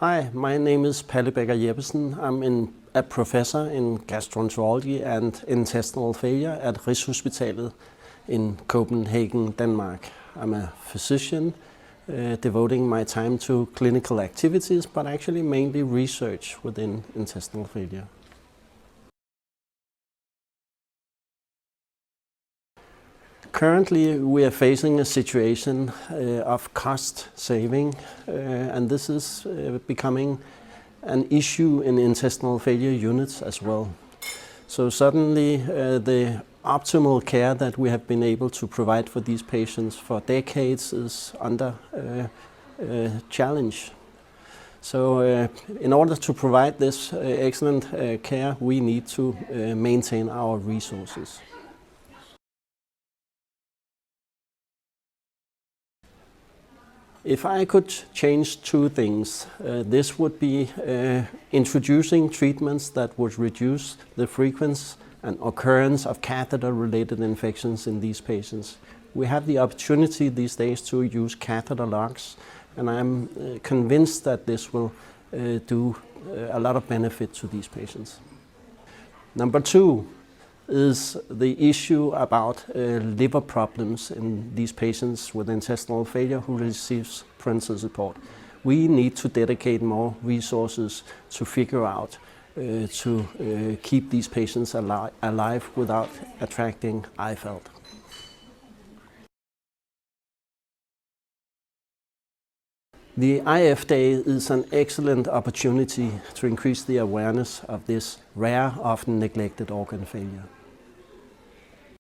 Hi, my name is Palle Becker Jeppesen. I'm a professor in gastroenterology and intestinal failure at Rigshospitalet in Copenhagen, Denmark. I'm a physician devoting my time to clinical activities, but actually mainly research within intestinal failure. Currently, we are facing a situation of cost saving, and this is becoming an issue in intestinal failure units as well. So suddenly, the optimal care that we have been able to provide for these patients for decades is under challenge. So in order to provide this excellent care, we need to maintain our resources. If I could change two things, this would be introducing treatments that would reduce the frequency and occurrence of catheter-related infections in these patients. We have the opportunity these days to use catheter locks, and I'm convinced that this will do a lot of benefit to these patients. Number two is the issue about liver problems in these patients with intestinal failure who receives parenteral support. We need to dedicate more resources to figure out to keep these patients alive without attracting IFALT. The IF Day is an excellent opportunity to increase the awareness of this rare, often neglected organ failure.